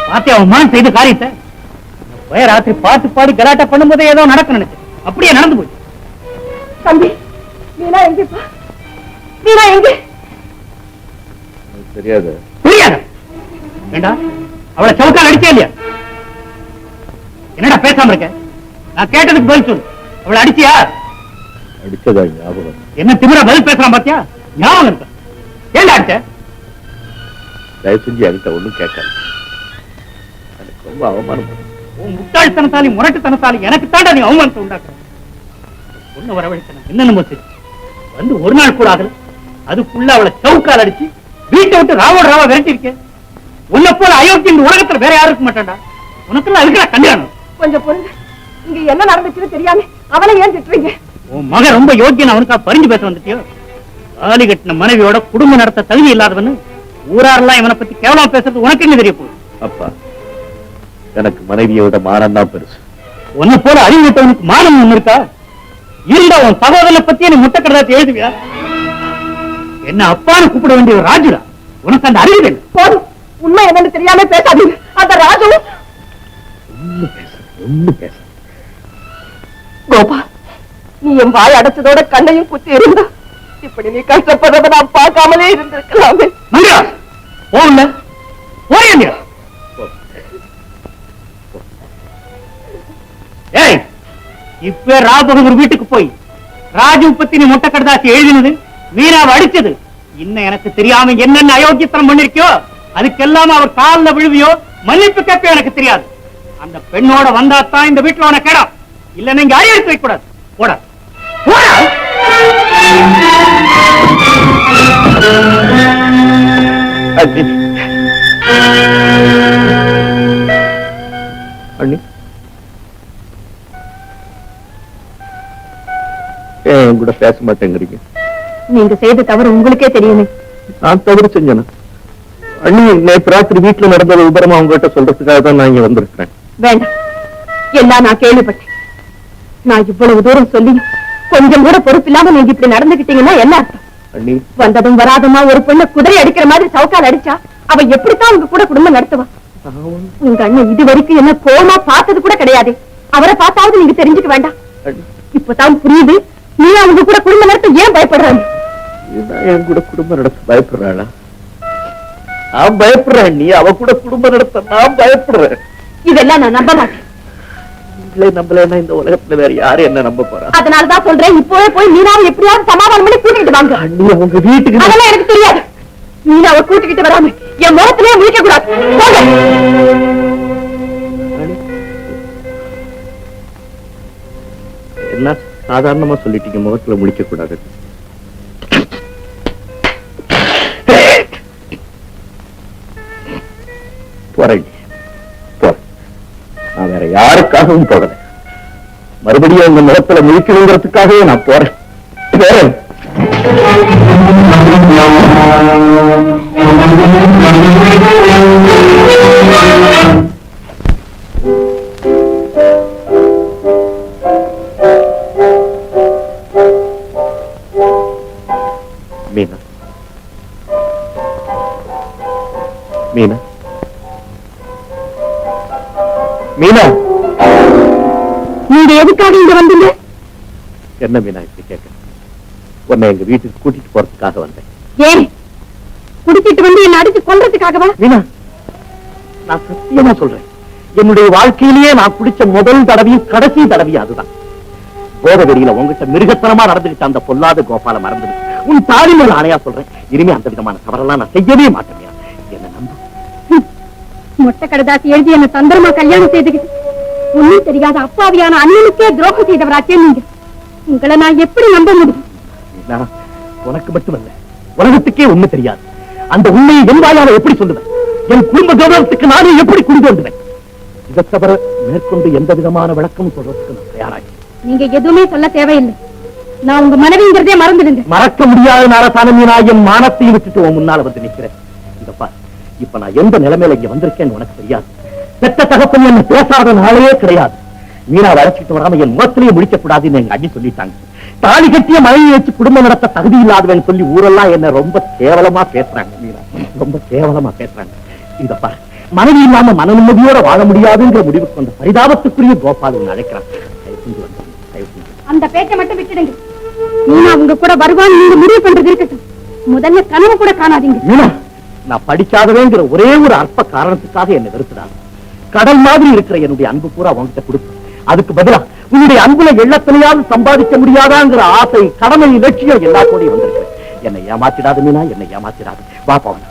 பாத்தியா அவன் மகன் செய்த காரியத்தை ராத்திரி பாட்டு பாடி கலாட்டா பண்ணும்போதே ஏதோ நடக்க நினைச்சு அப்படியே நடந்து போச்சு. தம்பி மீனா எங்கப்பா? மீனா எங்க? தெரியாது. புரியாது வேண்டா அவளை சவுக்கால் அடிச்சே இல்லையா? என்னடா பேசாம இருக்க? நான் கேட்டதுக்கு பதில் சொல்லு. அவளை அடிச்சியா? அடிச்சதா ஞாபகம். என்ன திமிரா பதில் பேசுறான் பாத்தியா? ஞாபகம் இருக்க? ஏண்டா அடிச்ச? தயவு செஞ்சு என்கிட்ட ஒண்ணும் கேட்காது. எனக்கு ரொம்ப அவமானம். உன் முட்டாள்தனத்தாலி முரட்டுத்தனத்தாலி எனக்கு தாண்டா நீ அவமானத்தை உண்டாக்குற. பொண்ணு வரவழைச்சன என்னென்னமோ செஞ்சு வந்து ஒரு நாள் கூட ஆகல. அதுக்குள்ள அவளை சவுக்கால் அடிச்சு வீட்டை விட்டு ராவோட ராவா விரட்டி இருக்கேன். உன்னை போல அயோக்கிய இந்த உலகத்துல வேற யாரும் இருக்க மாட்டான்டா. உனக்குள்ள இருக்கிற கல்யாணம். கொஞ்சம் பொருங்க. இங்க என்ன நடந்துச்சுன்னு தெரியாம அவளை ஏன் திட்டுறீங்க? உன் மகன் ரொம்ப யோக்கியன் அவனுக்கா பறிஞ்சு பேச வந்துட்டியோ? தாலி கட்டின மனைவியோட குடும்பம் நடத்த தகுதி இல்லாதவன்னு ஊராரெல்லாம் இவனை பத்தி கேவலமா பேசுறது உனக்கு என்ன தெரிய போகுது? அப்பா, எனக்கு மனைவியோட மானம் தான் பெருசு. உன்னை போல அறிவு விட்டவனுக்கு மானம் ஒண்ணு இருக்கா? இருந்தா உன் சகோதரனை பத்தி நீ முட்டை கடைதாத்தி எழுதுவியா? என்ன அப்பான்னு கூப்பிட வேண்டிய ஒரு ராஜுடா. உனக்கு அந்த அறிவு இல்லை. போதும், உண்மை என்னன்னு தெரியாம பேசாதீங்க. அந்த ராஜு ஒண்ணு பேச கோபா, நீ என் வாய் அடைச்சதோட கண்ணையும் குத்தி இருந்தா இப்படி நீ கஷ்டப்படுறத நான் பார்க்காமலே இருந்திருக்கலாமே. மந்திரா போகல போறியா? ஏய், இப்ப ராபகதூர் வீட்டுக்கு போய் ராஜு பத்தி நீ முட்டை கடைதாசி எழுதினது, மீனாவை அடிச்சது இன்னும் எனக்கு தெரியாம என்னென்ன அயோக்கியத்தனம் பண்ணிருக்கியோ அதுக்கெல்லாம் அவர் காலில் விழுவியோ மன்னிப்பு கேட்போ எனக்கு தெரியாது. அந்த பெண்ணோட வந்தாத்தான் இந்த வீட்டுல உன கேடா. இல்ல நீங்க அடியெடுத்து வைக்க கூடாது. போடா போடா. அண்ணி, ஏன் கூட பேச மாட்டேங்கிறீங்க? நீங்க செய்த தவறு உங்களுக்கே தெரியுமே. நான் தவறு செஞ்சேனா? அண்ணி, நேற்று ராத்திரி வீட்டுல நடந்தது விபரமா உங்ககிட்ட சொல்றதுக்காக தான் நான் இங்க வந்திருக்கிறேன். வேண்டாம், எல்லாம் நான் கேள்விப்பட்டேன். நான் இவ்வளவு தூரம் சொல்லி கொஞ்சம் கூட பொறுப்பில்லாம நீங்க இப்படி நடந்துகிட்டீங்கன்னா என்ன அர்த்தம்? அண்ணி, வந்ததும் வராதமா ஒரு பொண்ணு குதிரை அடிக்கிற மாதிரி சவுக்கால் அடிச்சா அவ எப்படித்தான் உங்க கூட குடும்பம் நடத்துவா? உங்க அண்ணன் இது வரைக்கும் என்ன கோமா பார்த்தது கூட கிடையாது. அவரை பார்த்தாவது நீங்க தெரிஞ்சுக்க வேண்டாம். இப்பதான் புரியுது நீ அவங்க கூட குடும்பம் நடத்த ஏன் பயப்படுறாங்க. என் கூட குடும்பம் நடத்த பயப்படுறாளா? நான் பயப்படுறேன். நீ அவ கூட குடும்பம் நடத்த நான் பயப்படுறேன். இதெல்லாம் நான் நம்ப மாட்டேன். நீங்களே நம்பலன்னா இந்த உலகத்துல வேற யாரு என்ன நம்ப போறா? அதனாலதான் சொல்றேன், இப்போவே போய் மீனாவை எப்படியாவது சமாதானம் பண்ணி கூட்டிக்கிட்டு வாங்க. அண்ணி, அவங்க வீட்டுக்கு அதெல்லாம் எனக்கு தெரியாது. மீனாவை கூட்டிக்கிட்டு வராம என் முகத்திலே முழிக்க கூடாது. என்ன சாதாரணமா சொல்லிட்டீங்க, முகத்துல முழிக்க கூடாது. போறேன், நான் வேற யாருக்காகவும் போகல. மறுபடியும் உங்க முகத்துல முழிக்கணுங்கிறதுக்காகவே நான் போறேன். மீனா, மீனா, மீனா, நீங்க எதுக்காக இங்க வந்தீங்க? என்ன மீனா இப்படி கேட்க? உன்னை எங்க வீட்டுக்கு கூட்டிட்டு போறதுக்காக வந்தேன். ஏன் குடிச்சிட்டு வந்து என்ன அடிச்சு கொல்றதுக்காகவா? மீனா, நான் சத்தியமா சொல்றேன், என்னுடைய வாழ்க்கையிலேயே நான் குடிச்ச முதல் தடவையும் கடைசி தடவையும் அதுதான். கோதவெளியில உங்ககிட்ட மிருகத்தனமா நடந்துகிட்ட அந்த பொல்லாத கோபால மறந்துடு. உன் தாலி மேல ஆணையா சொல்றேன், இனிமே அந்த விதமான தவறெல்லாம் நான் செய்யவே மாட்டேன். என்ன நம்பு. மொட்டை கடைதாசி எழுதி என்ன தந்திரமா கல்யாணம் செய்துக்கிட்டு ஒன்னும் தெரியாத அப்பாவியான அண்ணனுக்கே துரோகம் செய்தவராச்சே நீங்க. உங்களை நான் எப்படி நம்ப முடியும்? உனக்கு மட்டுமல்ல, உலகத்துக்கே உண்மை தெரியாது. அந்த உண்மையை என் வாயால எப்படி சொல்லுவேன்? என் குடும்ப கௌரவத்துக்கு நானே எப்படி குடிந்து வந்தேன்? இதை தவிர மேற்கொண்டு எந்த விதமான விளக்கமும் சொல்றதுக்கு நான் தயாராகி. நீங்க எதுவுமே சொல்ல தேவையில்லை. நான் உங்க மனைவிங்கிறதே மறந்துடுங்க. மறக்க முடியாத நாளத்தான நான் என் மானத்தையும் விட்டுட்டு உன் முன்னால வந்து நிக்கிறேன். இதப்பா, இப்ப நான் எந்த நிலைமையில இங்க வந்திருக்கேன்னு உனக்கு தெரியாது. பெத்த தகப்பன் என்ன பேசாத நாளே கிடையாது. மீனா வளர்ச்சிட்டு வராம என் முகத்திலேயே முடிக்க கூடாதுன்னு எங்க அண்ணி சொல்லிட்டாங்க. தாலி கட்டிய மனைவி வச்சு குடும்பம் நடத்த தகுதி இல்லாதவன் சொல்லி ஊரெல்லாம் என்ன ரொம்ப கேவலமா பேசுறாங்க. மீனா ரொம்ப கேவலமா பேசுறாங்க. இதப்பா, மனைவி இல்லாம மன நிம்மதியோட வாழ முடியாதுங்கிற முடிவு கொண்ட பரிதாபத்துக்குரிய கோபால் உன்னை அழைக்கிறான். தயவு செஞ்சு வந்து, தயவு செஞ்சு. அந்த பேச்சை மட்டும் விட்டுடுங்க. மீனா உங்க கூட வருவான்னு நீங்க முடிவு பண்றது இருக்கட்டும். முதல்ல கனவு கூட காணாதீங்க. மீனா, நான் படிக்காதவேங்கிற ஒரே ஒரு அற்ப காரணத்துக்காக என்னை வெறுத்துடான். கடல் மாதிரி இருக்கிற என்னுடைய அன்பு பூரா உங்ககிட்ட கொடுத்து, அதுக்கு பதிலா உன்னுடைய அன்புல எள்ளத்திலையாவது சம்பாதிக்க முடியாதாங்கிற ஆசை, கடமை, லட்சியம் எல்லா கூடயும் வந்திருக்கு. என்னை ஏமாத்திடாது மீனா, என்னை ஏமாத்திடாது. வா போவன.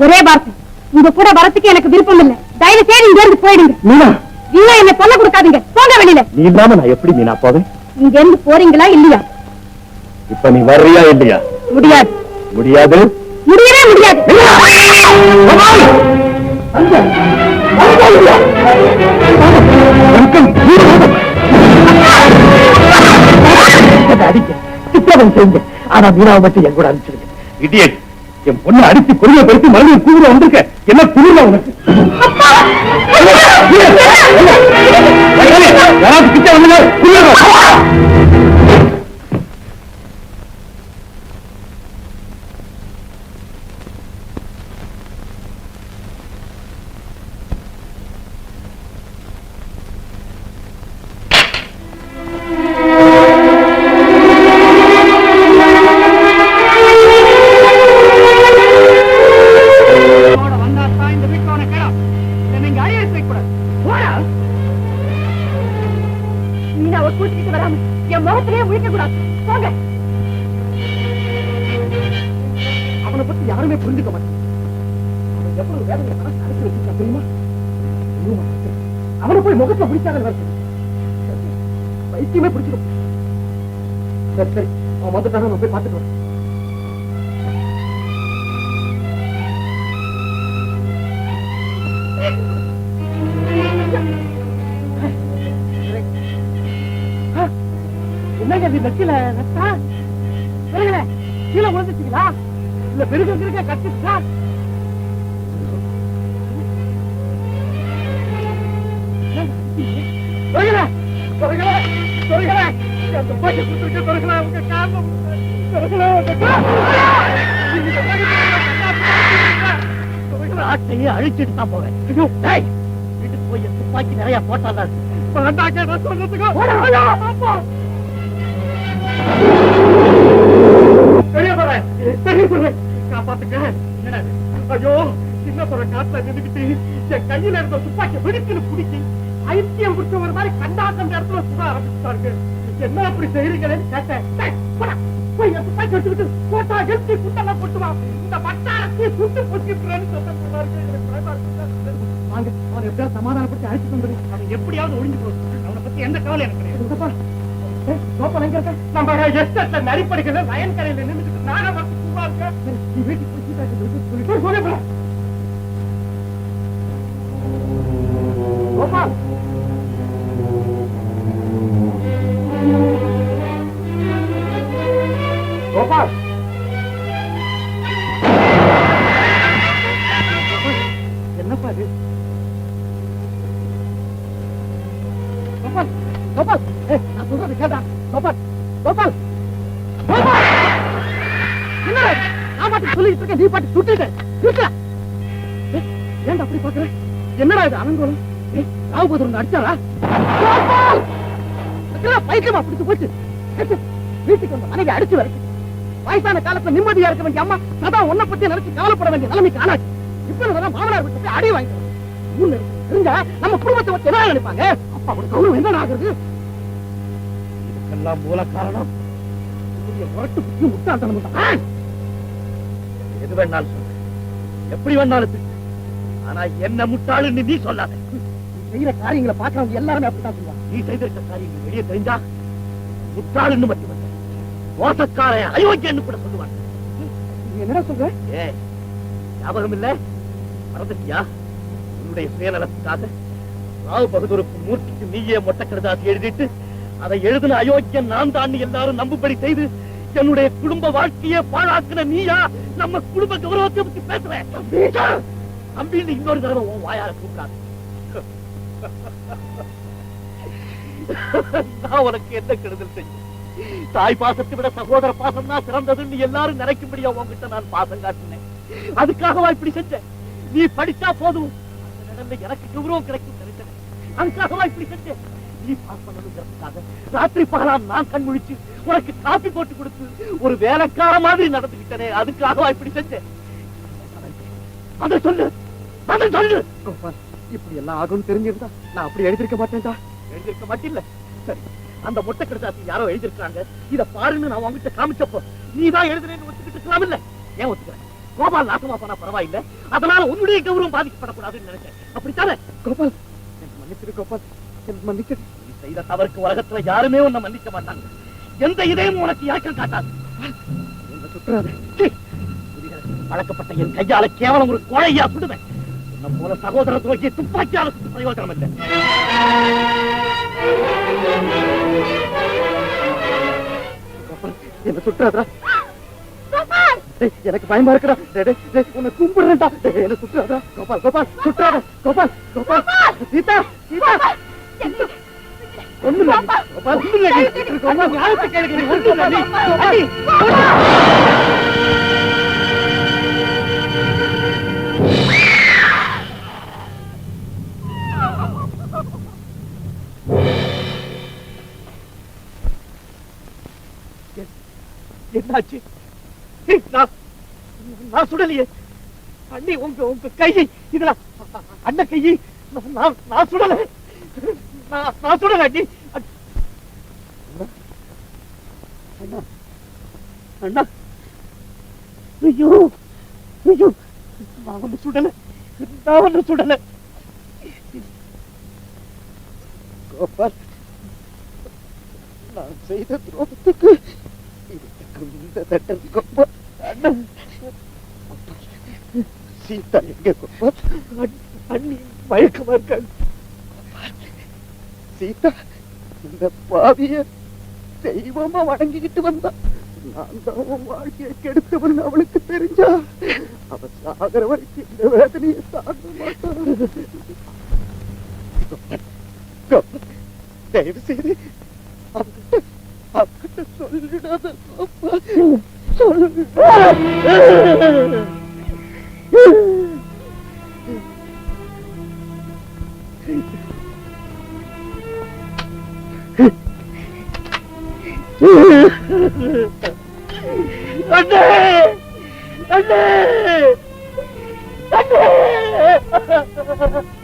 ஒரே வார்த்தை, உங்க கூட வரத்துக்கு எனக்கு விருப்பம் இல்லை. தயவு செய்து இங்க இருந்து போயிடுங்க. மீனா, நீங்க என்ன சொல்ல கொடுக்காதீங்க. போங்க வெளியில. நீ இல்லாம நான் எப்படி மீனா போவேன்? இங்க இருந்து போறீங்களா இல்லையா? இப்ப நீ வர்றியா இல்லையா? முடியாது. முடியாது, முடியவே முடியாது. அடிக்க சித்திரவன் செய்யுங்க. ஆனா மீனாவை மட்டும் என் கூட அனுப்பிச்சிருங்க. இடியட், என் பொண்ணை அடிச்சு கொடுமைப்படுத்தி மறுபடியும் கூற வந்திருக்க. என்ன குளிர உனக்கு? யாராவது கிட்ட வந்து அவனை பத்தி யாருமே புரிஞ்சுக்க மாட்டாங்க. எவ்வளவு வேதனை அடைச்சு வச்சிருக்கா தெரியுமா? அவனை போய் முகத்தை பிடிச்சாங்க, வைத்தியமே பிடிச்சிடும். சரி சரி, அவன் வந்துட்டாங்க, நான் போய் பார்த்துட்டு வரேன். என்னங்க இது நெத்தில ரத்தா? பெருகல கீழே விழுந்துட்டீங்களா? இல்ல பெருக பெருக கட்டுச்சா? பெருகல பெருகல பெருகல அந்த பாக்கி குடுத்துக்க பெருகல உங்க கால்ல பெருகல பெருகல ஆட்டையே அழிச்சிட்டு தான் போவேன். ஐயோ டேய், வீட்டுக்கு போய் துப்பாக்கி நிறைய போட்டால பாண்டாக்க நான் சொல்றதுக்கு அப்பா பெரிய போறேன், பெரிய போறேன், காப்பாத்துக்க. ஐயோ, சின்ன போற காட்டுல நின்றுக்கிட்டு என் கையில இருந்த துப்பாக்கி வெடிச்சுன்னு பிடிச்சி ஐத்தியம் பிடிச்ச ஒரு மாதிரி கண்டாக்கம் இடத்துல சுட ஆரம்பிச்சுட்டாங்க. என்ன அப்படி செய்யறீங்களேன்னு கேட்டேன். போய் என் துப்பாக்கி எடுத்துக்கிட்டு போட்டா எழுத்தி குட்டெல்லாம் போட்டுவா, இந்த பட்டாளத்தை சுட்டு பொசிக்கிறேன்னு சொன்னாங்க. வாங்க, அவனை எப்படியாவது சமாதானப்படுத்தி அழைச்சிட்டு வந்துடுங்க. அவன் எப்படியாவது ஒழிஞ்சு போகுது. அவனை பத்தி எந்த கவலை எனக்கு கிடையாது. நம்ம எஸ்டேட்ல நரிப்படிக்கல வயன்கரையில நின்றுட்டு நானே வந்து சும்மா இருக்கேன். நீ வீட்டுக்கு சொல்ல கோபால், கோபால், என்னப்பா இது? கோபால், கோபால், நான் சொல்றது கேட்டா? கோபால், கோபால், கோபால், என்னடா நான் பாட்டு சொல்லிட்டு இருக்கேன், நீ பாட்டு சுட்டுட்ட. ஏன்டா அப்படி பாக்குற? என்னடா இது அலங்கோலம்? ராவுபதூர் அடிச்சாரா? கோபால், பைத்தியமா பிடிச்சு போச்சு. வீட்டுக்கு வந்து மனைவி அடிச்சு வரைக்கும் வயசான காலத்துல நிம்மதியா இருக்க வேண்டிய அம்மா சதா ஒன்ன பத்தி நினைச்சு கவலைப்பட வேண்டிய நிலைமைக்கு ஆனாச்சு. இப்ப மாமனார் விட்டு போய் அடி வாங்கிக்கிறோம். தெரிஞ்சா நம்ம குடும்பத்தை வச்சு என்ன நினைப்பாங்க? அப்பா ஒரு கௌரவம் என்ன ஆகுறது? இதுக்கெல்லாம் மூல காரணம் முரட்டு புத்தி முட்டாள்தனம் தான். எது வேணாலும் சொல்ல, எப்படி வேணாலும் திட்டு. ஆனா என்ன முட்டாளுன்னு நீ சொல்லாத. நீ செய்யற காரியங்களை பார்க்கறவங்க எல்லாருமே அப்படித்தான் சொல்லுவாங்க. நீ செய்திருக்க காரியங்கள் வெளியே தெரிஞ்சா முட்டாளுன்னு மட்டும் மோசக்கார அயோக்கியன்னு கூட சொல்லுவாங்க. நீ என்ன சொல்ற? ஞாபகம் இல்ல? மறந்துட்டியா? உன்னுடைய சுயநலத்துக்காக ராவ் பகதூருக்கு மூர்த்திக்கு நீயே மொட்டை கடிதாசி எழுதிட்டு அதை எழுதின அயோக்கியன் நான் தான் எல்லாரும் நம்பும்படி செய்து என்னுடைய குடும்ப வாழ்க்கையை பாழாக்குன நீயா நம்ம குடும்ப கௌரவத்தை பத்தி பேசுறேன். தம்பின்னு இன்னொரு தடவை உன் வாயால கூப்பிடாது. நான் உனக்கு என்ன கெடுதல் செய்யும்? தாய் பாசத்தை விட சகோதர பாசம் தான் சிறந்ததுன்னு எல்லாரும் நினைக்கும்படியா உங்ககிட்ட நான் பாசம் காட்டினேன். அதுக்காகவா இப்படி செஞ்சேன்? நீ படிச்சா போதும் அந்த நிலைமை எனக்கு கௌரவம் கிடைக்கும் நினைச்சேன். அதுக்காகவா இப்படி செஞ்சேன்? நீ பாஸ் பண்ணணுங்கிறதுக்காக ராத்திரி பகலா நான் கண் முழிச்சு உனக்கு காப்பி போட்டு கொடுத்து ஒரு வேலைக்கார மாதிரி நடந்துக்கிட்டனே, அதுக்காகவா இப்படி செஞ்சேன்? அதை சொல்லு, அதை சொல்லு. இப்படி எல்லாம் ஆகும் தெரிஞ்சிருந்தா நான் அப்படி எழுதிருக்க மாட்டேன்டா. எழுதிருக்க மாட்டேன். சரி, அந்த மொட்டை கடிதாசி யாரோ எழுதிருக்காங்க, இத பாருன்னு நான் உங்ககிட்ட காமிச்சப்போ நீதான் எழுதுறேன்னு ஒத்துக்கிட்டு இருக்கலாம் இல்ல? ஏன் ஒத்துக்கிறேன்? கோபால் நாசமா போனா பரவாயில்லை, அதனால உன்னுடைய கௌரவம் பாதிக்கப்படக்கூடாதுன்னு நினைச்சேன். அப்படித்தானே? கோபால் எனக்கு மன்னிச்சிரு. கோபால் எனக்கு மன்னிச்சிரு. நீ செய்த தவறுக்கு உலகத்துல யாருமே உன்னை மன்னிக்க மாட்டாங்க. எந்த இதயமும் உனக்கு யாக்கம் காட்டாது. என்ன சுற்றாது வளர்க்கப்பட்ட என் கையால கேவலம் ஒரு கொலையா சுடுவேன். உன்னை போல சகோதர துவக்கிய துப்பாக்கியால சுட்டு பிரயோஜனம் இல்லை. என்ன சுற்றாதா? எனக்கு பயமா இருக்கிறா. உன்னை கும்பிடுறா. என்ன சுற்றாதா? கோபால் கோபால் சுற்றாத. கோபால் கோபால் சீதா சீதா ஒண்ணு கோபால் கோபால் யாருக்கு கேட்கிறீங்க? என்னாச்சு? நான் சுடலையே அண்ணி. உங்க கையை இதுல அண்ணன் கையை நான் சுடல. நான் சுடல அண்ணி. அண்ணா அண்ணா ஐயோ ஐயோ, நான் ஒண்ணு சுடல. நான் ஒண்ணு சுடல. கோபால், நான் செய்த துரோகத்துக்கு இந்த தட்டம் கோபால். அண்ணா சீதா எங்க கோபால்? அண்ணி மயக்கமா இருக்காங்க. சீதா இந்த பாவிய தெய்வமா வணங்கிக்கிட்டு வந்தா. நான் தான் வாழ்க்கையை கெடுத்தவன் அவளுக்கு தெரிஞ்சா அவ சாகர வரைக்கும் இந்த வேதனையை தாங்க மாட்டான். தயவு செய்து அவகிட்ட சொல்லிடாத கோபால். சொல்லு. அண்ணே அண்ணே அண்ணே,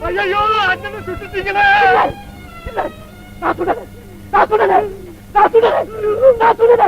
ஐயோ அண்ணனை சுட்டுட்டீங்களே. நான் சுடல, நான் சுடல, நான் சுடல, நான் சுடல.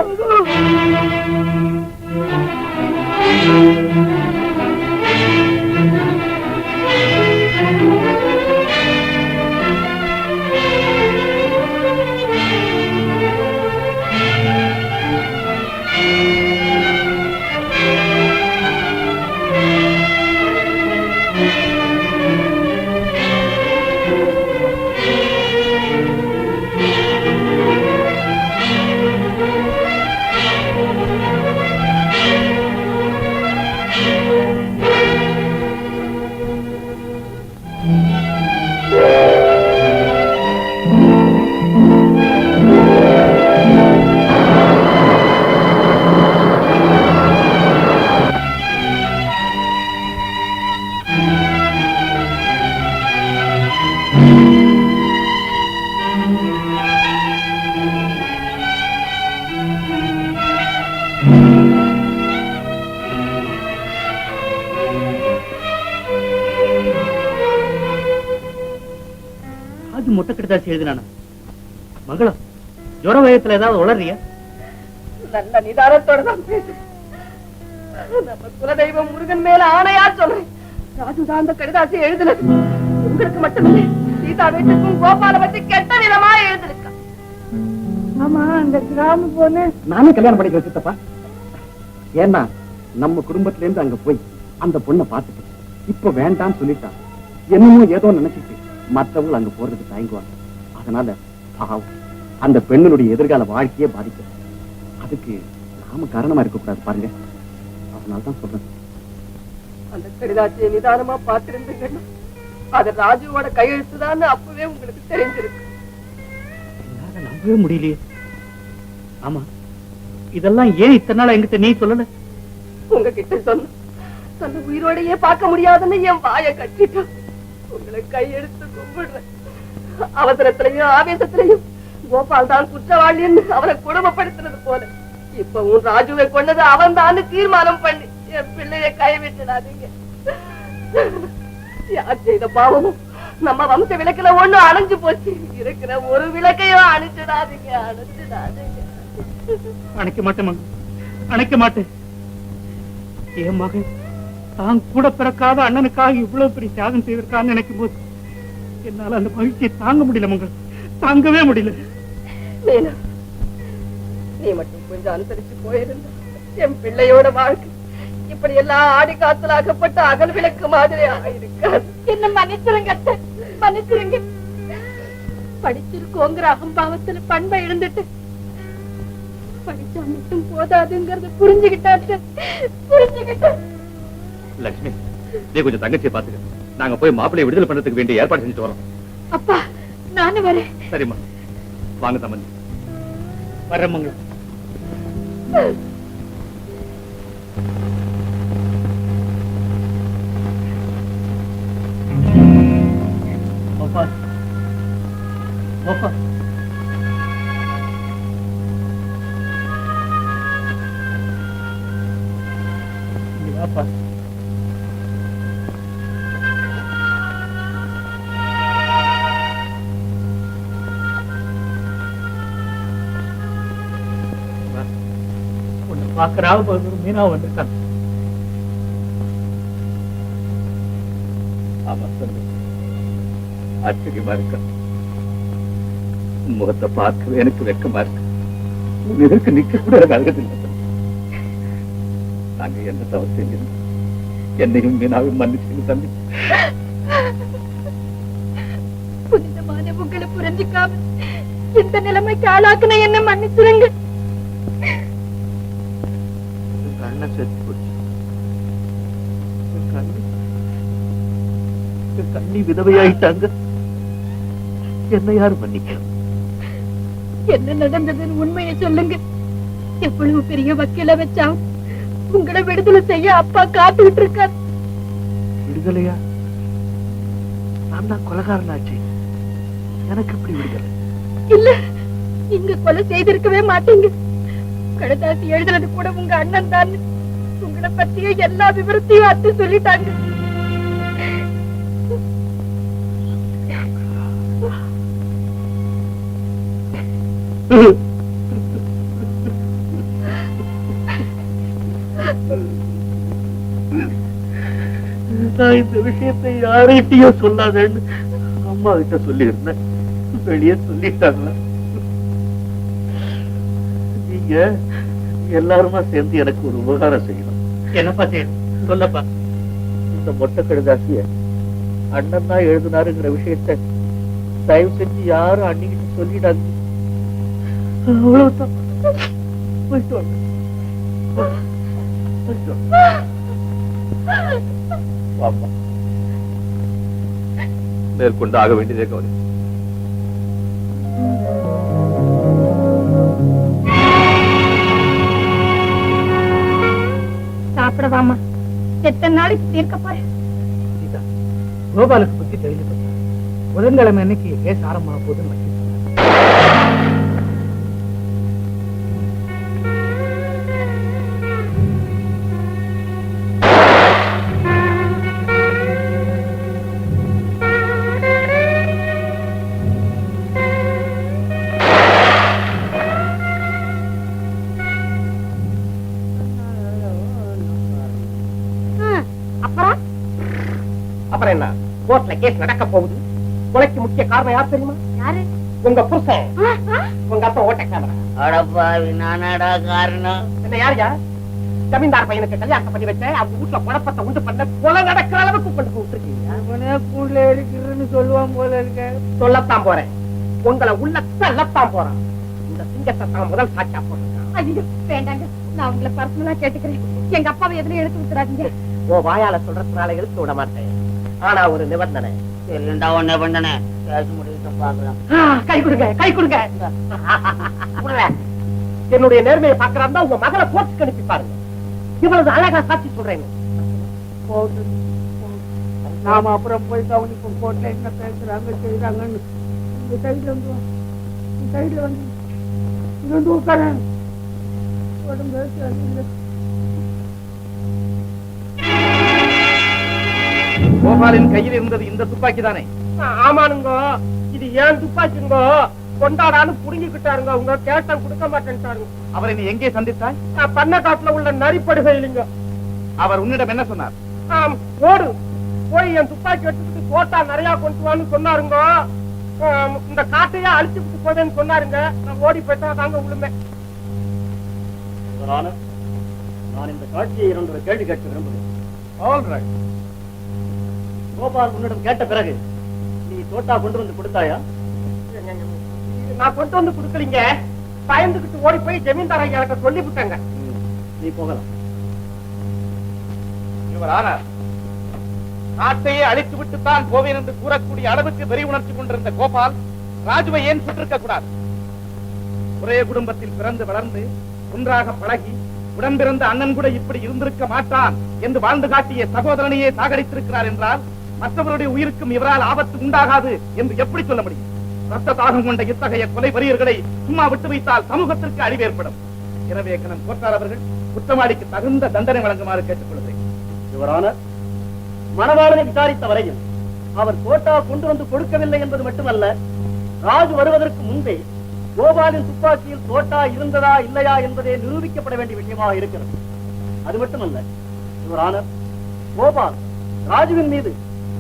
மொட்டை கடிதாசி எழுதினானா? மகளம் ஜுர வயத்துல ஏதாவது உளறியா? நல்ல நிதானத்தோட தான் பேசு. நம்ம குலதெய்வம் முருகன் மேல ஆணையா சொல்றேன். ராஜுதான் அந்த கடிதாசி எழுதுனது. உங்களுக்கு மட்டுமில்லை, சீதா வீட்டுக்கும் கோபால பத்தி கெட்ட விதமா எழுதிருக்கா. ஆமா, அந்த கிராம பொண்ணு நானே கல்யாணம் பண்ணிக்க வச்சுட்டப்பா. ஏன்னா நம்ம குடும்பத்துல இருந்து அங்க போய் அந்த பொண்ணை பார்த்துட்டு இப்ப வேண்டான்னு சொல்லிட்டா. என்னமோ ஏதோ நினைச்சிட்டு மற்றவங்க அங்க போறதுக்கு தயங்குவாங்க. அதனால பாவம் அந்த பெண்ணுடைய எதிர்கால வாழ்க்கையே பாதிக்கும். அதுக்கு நாம காரணமா இருக்க கூடாது பாருங்க. அதனாலதான் சொல்றேன். அந்த கடிதாசியை நிதானமா பார்த்திருந்தீங்கன்னா அது ராஜுவோட கையெழுத்துதான் அப்பவே உங்களுக்கு தெரிஞ்சிருக்கு. நம்பவே முடியலையே. ஆமா, இதெல்லாம் ஏன் இத்தனை நாள் என்கிட்ட நீ சொல்லல? உங்ககிட்ட சொன்ன தன்னை உயிரோடையே பார்க்க முடியாதுன்னு என் வாயை கட்டிட்டான். உங்களை கையெடுத்து கும்பிடுறேன். அவசரத்திலையும் ஆவேசத்திலையும் கோபால் தான் குற்றவாளின்னு அவரை குடும்பப்படுத்தினது போல இப்பவும் ராஜுவை கொண்டது அவன் தான் தீர்மானம் பண்ணி என் பிள்ளைய கைவிட்டுடாதீங்க. யார் செய்த பாவமும் நம்ம வம்ச விளக்குல ஒண்ணு அணைஞ்சு போச்சு. இருக்கிற ஒரு விளக்கையும் அணைச்சிடாதீங்க, அணைச்சிடாதீங்க. அணைக்க மாட்டேன் மங்க, அணைக்க மாட்டேன். என் மகன் தான் கூட பிறக்காத அண்ணனுக்காக இவ்வளவு பெரிய தியாகம் செய்திருக்கான்னு நினைக்கும் போது என்னால அந்த மகிழ்ச்சியை தாங்க முடியல மங்க, தாங்கவே முடியல. நீ மட்டும் கொஞ்சம் அனுசரிச்சு போயிருந்த என் பிள்ளையோட வாழ்க்கை இப்படி எல்லாம் ஆடி காத்துல அகப்பட்ட அகல் விளக்கு மாதிரி ஆயிருக்காது. என்ன மன்னிச்சிருங்க, மன்னிச்சிருங்க. படிச்சிருக்கோங்கிற அகம்பாவத்துல பண்பை இழந்துட்டு படிச்சா மட்டும் போதாதுங்கிறத புரிஞ்சுக்கிட்டாச்சு, புரிஞ்சுக்கிட்டேன். லட்சுமி, நீ கொஞ்சம் தங்கச்சியை பாத்துக்க. நாங்க போய் மாப்பிள்ளையை விடுதலை பண்றதுக்கு வேண்டிய ஏற்பாடு செஞ்சுட்டு வரோம். அப்பா நானும் வரேன். சரிம்மா, வாங்க தம்பி. வர மங்க. பாக்குறாவு மீனா வந்திருக்காங்க. ஆமா சொல்லு, ஆச்சரியமா இருக்க. முகத்தை பார்க்கவே எனக்கு வெக்கமா இருக்கு. உன் எதற்கு நிக்க கூட அழகதில்லை. நாங்க என்ன தவறு செஞ்சோம்? என்னையும் மீனாவும் மன்னிச்சு தம்பி. புனிதமான உங்களை புரிஞ்சுக்காம இந்த நிலைமைக்கு ஆளாக்குன என்ன மன்னிச்சிருங்க. கண்ணை சேர்த்து போச்சு. கண்ணி விதவையாயிட்டாங்க. என்ன யாரு மன்னிக்க? என்ன நடந்ததுன்னு உண்மையை சொல்லுங்க. எவ்வளவு பெரிய வக்கீல வச்சா உங்களை விடுதலை செய்ய அப்பா காத்துக்கிட்டு இருக்கார். விடுதலையா? நான் தான் கொலைகாரனாச்சு. எனக்கு எப்படி விடுதலை? இல்ல, நீங்க கொலை செய்திருக்கவே மாட்டீங்க. கடுதாசி எழுதுனது கூட உங்க அண்ணன் தான். உங்களை பத்திய எல்லா விவரத்தையும் அத்து சொல்லிட்டாங்க. நான் இந்த விஷயத்தை யார்கிட்டயும் சொல்லாதேன்னு அம்மா கிட்ட சொல்லி இருந்தேன். வெளியே சொல்லிட்டாங்களா? நீங்க எல்லாருமா சேர்ந்து எனக்கு ஒரு உபகாரம் செய்யணும். என்னப்பா செய்யணும் சொல்லப்பா. இந்த மொட்டை கடுதாசிய அண்ணன் தான் எழுதினாருங்கிற விஷயத்தை தயவு செஞ்சு யாரும் அன்னிக்கிட்டு சொல்லிடாது. அவ்வளவுதான். போயிட்டு வாங்க. போயிட்டு வாங்க. வாப்பா. மேற்கொண்டு ஆக வேண்டியதே கவனி. சாப்பிடவாமா, எத்தனை நாளைக்கு தீர்க்க போறேன்? கோபாலுக்கு பத்தி தெரிஞ்சு போச்சு. புதன்கிழமை அன்னைக்கு கேஸ் ஆரம்பமான போது மச்சி அப்புறம் என்ன, கோர்ட்ல கேஸ் நடக்க போகுது. கொலைக்கு முக்கிய காரணம் யார் தெரியுமா? யாரு? உங்க புருஷன். உங்க அப்பா ஓட்ட கேமரா. அடப்பாவி, நானாடா காரணம்? என்ன யார்? ஜமீன்தார் பையனுக்கு கல்யாணம் பண்ணி வச்ச அவங்க வீட்டுல குழப்பத்தை உண்டு பண்ண கொலை நடக்கிற அளவுக்கு கொண்டு விட்டுருக்கீங்க. கூண்டுல எடுக்கிறேன்னு சொல்லுவான் போல இருக்க. சொல்லத்தான் போறேன், உங்களை உள்ள தள்ளத்தான் போறான். இந்த சிங்கத்தை தான் முதல் சாட்சியா போட்டிருக்கான். ஐயோ வேண்டாங்க, நான் உங்களை பர்சனலா கேட்டுக்கிறேன். எங்க அப்பாவை எதுல எடுத்து விட்டுறாதீங்க. ஓ வாயால சொல்றதுனால எடுத்து விட மாட்டேன். ஆனா ஒரு நிபந்தனை. சரிண்டா, ஒன்னே பண்ணனே பேச முடியுது பாக்கலாம். கை கொடுங்க, கை கொடுங்க. என்னுடைய நேர்மையை பாக்குறாருந்தா உங்க மகளை கோர்ட்டுக்கு அனுப்பி பாருங்க. இவ்வளவு அழகா சாட்சி சொல்றேன். போகுது. நாம அப்புறம் போய் கவனிப்போம். கோட்ல என்ன பேசுறாங்க செய்யறாங்கன்னு. இந்த சைடுல வந்து வா. இந்த சைடுல வந்து இங்க வந்து உட்காரேன். உடம்பு சரியில்லை. கோபாலின் கையில் இருந்தது இந்த துப்பாக்கி தானே? ஆமானுங்க, இது ஏன் துப்பாக்கிங்கோ? கொண்டாடான்னு புடுங்கிக்கிட்டாருங்க. உங்க கேட்டா கொடுக்க மாட்டேன்ட்டாருங்க. அவரை நீ எங்கே சந்தித்தாய்? நான் பண்ண காட்டுல உள்ள நரிப்படுகை இல்லைங்க. அவர் உன்னிடம் என்ன சொன்னார்? ஓடு போய் என் துப்பாக்கி எடுத்துக்கிட்டு தோட்டா நிறைய கொண்டு வான்னு சொன்னாருங்க. இந்த காட்டையே அழிச்சுக்கிட்டு போவேன்னு சொன்னாருங்க. நான் ஓடி போயிட்டா தாங்க உளுமே. நான் இந்த காட்சியை இரண்டு கேள்வி கேட்க விரும்புகிறேன். கோபால் உன்னிடம் கேட்ட பிறகு நீ தோட்டா கொண்டு வந்து கொடுத்தாயா? நான் கொண்டு வந்து கொடுக்கலீங்க. பயந்துகிட்டு ஓடி போய் ஜமீன்தார் ஐயா கிட்ட சொல்லி விட்டாங்க. நீ போகலாம். நாட்டையே அழித்து விட்டுத்தான் போவேன் என்று கூறக்கூடிய அளவுக்கு வெறி உணர்ச்சி கொண்டிருந்த கோபால் ராஜுவை ஏன் சுட்டிருக்க கூடாது? ஒரே குடும்பத்தில் பிறந்து வளர்ந்து ஒன்றாக பழகி உடன் பிறந்த அண்ணன் கூட இப்படி இருந்திருக்க மாட்டான் என்று வாழ்ந்து காட்டிய சகோதரனையே சாகடித்திருக்கிறார் என்றால் மற்றவருடைய உயிருக்கும் இவரால் ஆபத்து உண்டாகாது என்று எப்படி சொல்ல முடியும்? ரத்த தாகம் கொண்ட இத்தகைய கொலை வெறியர்களை சும்மா விட்டு வைத்தால் சமூகத்திற்கு அழிவு ஏற்படும். எனவே கணம் கோட்டார் அவர்கள் குற்றவாளிக்கு தகுந்த தண்டனை வழங்குமாறு கேட்டுக்கொள்கிறேன். இவரான மணவாளனை விசாரித்த வரையில் அவர் தோட்டா கொண்டு வந்து கொடுக்கவில்லை என்பது மட்டுமல்ல, ராஜு வருவதற்கு முன்பே கோபாலின் துப்பாக்கியில் தோட்டா இருந்ததா இல்லையா என்பதே நிரூபிக்கப்பட வேண்டிய விஷயமாக இருக்கிறது. அது மட்டுமல்ல, இவரான கோபால் ராஜுவின் மீது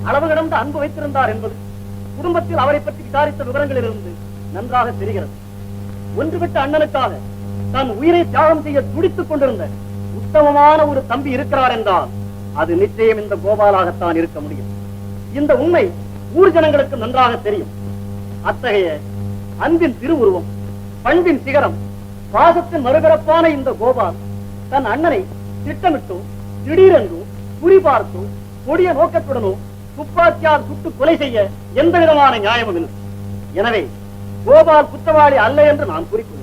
அளவு கடந்த அன்பு வைத்திருந்தார் என்பது குடும்பத்தில் அவரை பற்றி விசாரித்த விவரங்களிலிருந்து நன்றாக தெரிகிறது. ஒன்றுவிட்ட அண்ணனுக்காக தன் உயிரை தியாகம் செய்ய துடித்துக் கொண்டிருந்த உத்தமமான ஒரு தம்பி இருக்கிறார் என்றால் அது நிச்சயம் இந்த கோபாலாகத்தான் இருக்க முடியும். இந்த உண்மை ஊர் ஜனங்களுக்கு நன்றாக தெரியும். அத்தகைய அன்பின் திருவுருவம், பண்பின் சிகரம், பாசத்தின் மறுபிறப்பான இந்த கோபால் தன் அண்ணனை திட்டமிட்டோ திடீரென்றோ குறிபார்த்தோ கொடிய நோக்கத்துடனோ துப்பாக்கியால் சுட்டு கொலை செய்ய எந்த விதமான நியாயமும் இல்லை. எனவே கோபால் குற்றவாளி அல்ல என்று நான் குறிப்பிடுகிறேன்.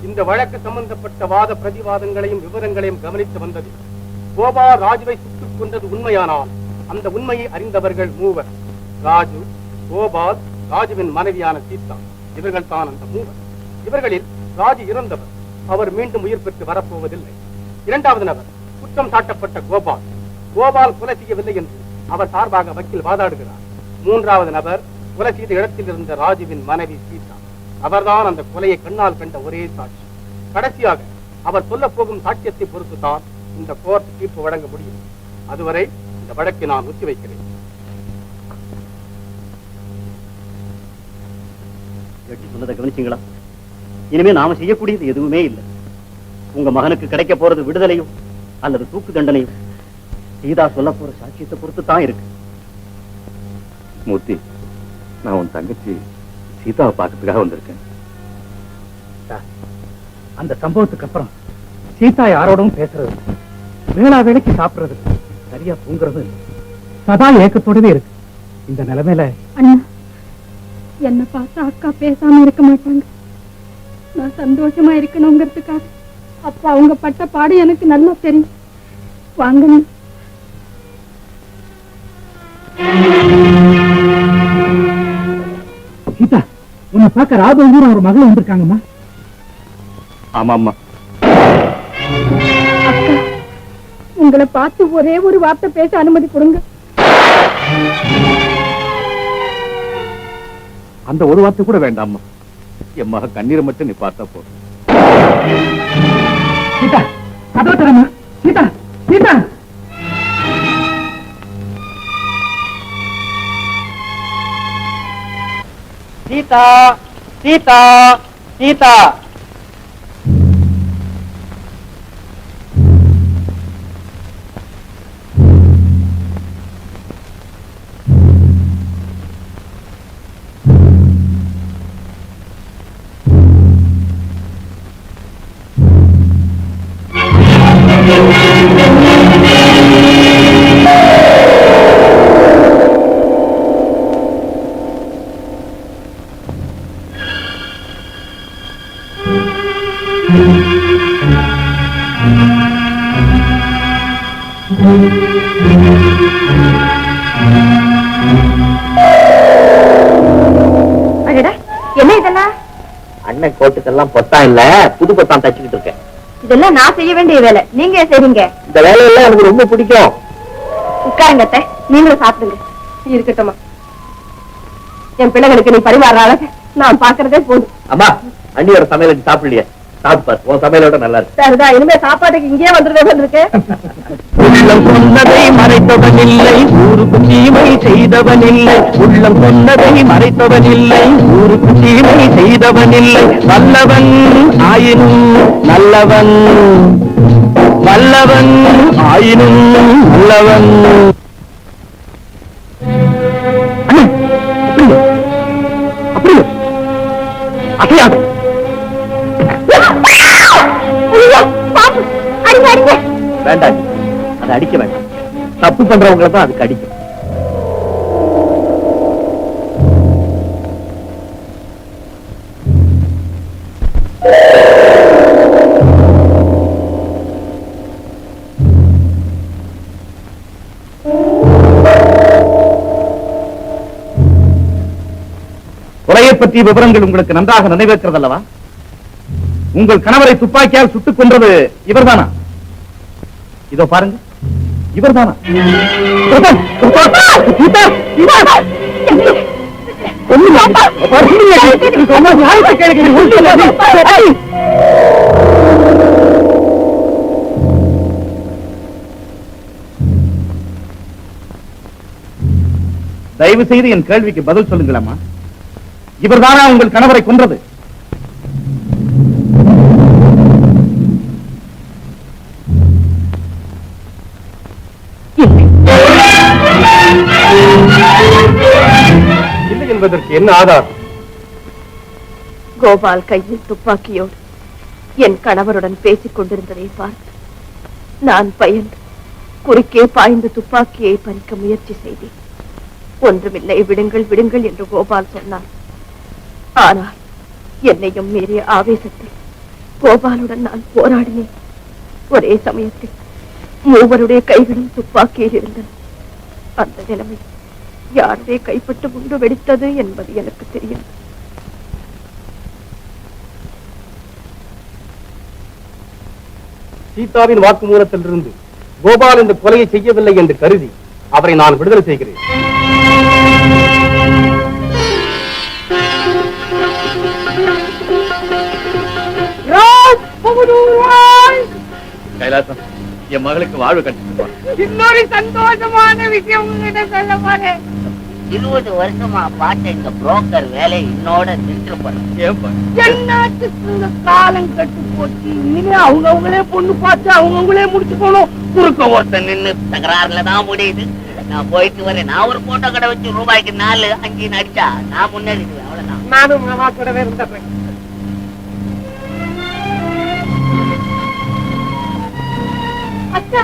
இந்த வழக்கு சம்பந்தப்பட்ட வாத பிரதிவாதங்களையும் விவரங்களையும் கவனித்து வந்தது. கோபால் ராஜுவை சுட்டுக் கொண்டது உண்மையானால் அந்த உண்மையை அறிந்தவர்கள் மூவர். ராஜு, கோபால், ராஜுவின் மனைவியான சீதா, இவர்கள் தான் அந்த மூவர். இவர்களில் ராஜு இறந்தவர். அவர் மீண்டும் உயிர் பெற்று வரப்போவதில்லை. இரண்டாவது நபர் குற்றம் சாட்டப்பட்ட கோபால். கோபால் கொலை செய்யவில்லை என்று அவர் சார்பாக வக்கீல் வாதாடுகிறார். மூன்றாவது நபர் கொலை செய்த இடத்தில் இருந்த ராஜுவின் மனைவி சீதா. அவர்தான் அந்த கொலையை கண்ணால் கண்ட ஒரே சாட்சி. கடைசியாக அவர் சொல்ல போகும் சாட்சியத்தை பொறுத்துதான் இந்த கோர்ட் தீர்ப்பு வழங்க முடியும். அதுவரை இந்த வழக்கை நான் ஒத்தி வைக்கிறேன். சொன்னதை கவனிச்சீங்களா? இனிமே நாம செய்யக்கூடியது எதுவுமே இல்லை. உங்க மகனுக்கு கிடைக்க போறது விடுதலையும் அல்லது தூக்கு தண்டனையும் சீதா சொல்ல போற சாட்சியத்தை பொறுத்து தான் இருக்கு. மூர்த்தி, நான் உன் தங்கச்சி சீதாவை பார்க்கறதுக்காக வந்திருக்கேன். அந்த சம்பவத்துக்கு அப்புறம் சீதா யாரோடவும் பேசுறது, வேளா வேலைக்கு சாப்பிடுறது, சரியா தூங்குறது, சதா ஏக்கத்தோடவே இருக்கு. இந்த நிலைமையில அண்ணா, என்ன பார்த்தா அக்கா பேசாம இருக்க மாட்டாங்க. நான் சந்தோஷமா இருக்கணுங்கிறதுக்காக அப்ப அவங்க பட்ட பாடு எனக்கு நல்லா தெரியும். வாங்க. சீதா, உன்னை பார்க்க ராபவூர் ஒரு மகள் வந்திருக்காங்கம்மா. ஆமாம்மா. அக்கா, உங்களை பார்த்து ஒரே ஒரு வார்த்தை பேச அனுமதி கொடுங்க. அந்த ஒரு வார்த்தை கூட வேண்டாம்மா. என் மக கண்ணீரை மட்டும் நீ பார்த்தா போதும். சீதா, கதவை தரமா. சீதா, சீதா. சீதா, சீதா, சீதா. அடடா, என்ன இதெல்லாம்? அண்ணன் கோட்டுக்கெல்லாம் பொத்தான் இல்ல, புது பொத்தான் தச்சுக்கிட்டு இருக்கேன். இதெல்லாம் நான் செய்ய வேண்டிய வேலை, நீங்க ஏன் செய்றீங்க? இந்த வேலையெல்லாம் எனக்கு ரொம்ப பிடிக்கும். உட்காருங்க அத்தை, நீங்களும் சாப்பிடுங்க. இருக்கட்டுமா, என் பிள்ளைகளுக்கு நீ பரிமாற அழகு நான் பாக்குறதே போதும். அம்மா, அண்ணியோட சமையலுக்கு சாப்பிடலையே, சாப்பிட்டு உன் சமையலோட நல்லா இருக்கு. சரிதான், இனிமே சாப்பாட்டுக்கு இங்கேயே வந்துருதே இருக்கு. உள்ளம் சொன்னதை மறைத்தவன் இல்லை, ஊருக்கு தீமை செய்தவன் இல்லை. உள்ளம் சொன்னதை மறைத்தவன் இல்லை, ஊருக்கு தீமை செய்தவன் இல்லை. வல்லவன் ஆயினும் நல்லவன், வல்லவன் ஆயினும் நல்லவன். அப்படியே அசையாது. வேண்டாம், அதை அடிக்க வேண்டாம். தப்பு பண்றவங்களை தான் அதுக்கு அடிக்கும். கொலையை பற்றிய விவரங்கள் உங்களுக்கு நன்றாக நினைவிருக்கிறது அல்லவா? உங்கள் கணவரை துப்பாக்கியால் சுட்டுக் கொன்றது இவர்தானா? இதோ பாருங்க, இவர்தானா? தயவு செய்து என் கேள்விக்கு பதில் சொல்லுங்களம்மா. இவர்தானா உங்கள் கணவரை கொன்றது? இல்லை என்பதற்கு என்ன ஆதாரம்? கோபால் கையில் துப்பாக்கியோடு என் கணவருடன் பேசிக் கொண்டிருந்ததை பார்த்து நான் பயந்து குறுக்கே பாய்ந்து துப்பாக்கியை பறிக்க முயற்சி செய்தேன். ஒன்றுமில்லை, விடுங்கள் விடுங்கள் என்று கோபால் சொன்னான். ஆனால் என்னையும் மீறிய ஆவேசத்தில் கோபாலுடன் நான் போராடினேன். ஒரே சமயத்தில் மூவருடைய கைகளும் துப்பாக்கியில் இருந்தன. அந்த நிலைமை யாருடைய கைப்பட்டு குண்டு வெடித்தது என்பது எனக்கு தெரியும். சீதாவின் வாக்குமூலத்திலிருந்து கோபால் இந்த கொலையை செய்யவில்லை என்று கருதி அவரை நான் விடுதலை செய்கிறேன். கைலாசம், என் மகளுக்கு வாழ்வு கண்டிப்பா. இன்னொரு சந்தோஷமான விஷயம் உங்ககிட்ட சொல்ல போறேன். 20 வருஷமா பார்த்த இந்த புரோக்கர் வேலை இன்னோட நின்று எல்லாத்துக்கும் இந்த காலம் கட்டு போச்சு. இனிமே அவங்களே பொண்ணு பார்த்து அவங்களே முடிச்சு போனோம். குறுக்க ஒருத்தன் நின்னு தகராறுல தான் முடியுது. நான் போயிட்டு வரேன். நான் ஒரு போட்டோ கடை வச்சு ரூபாய்க்கு 4 5 அடிச்சா நான் முன்னேறிடுவேன். அவ்வளவுதான். நானும் மாமா கூடவே இருந்தேன். அச்சா,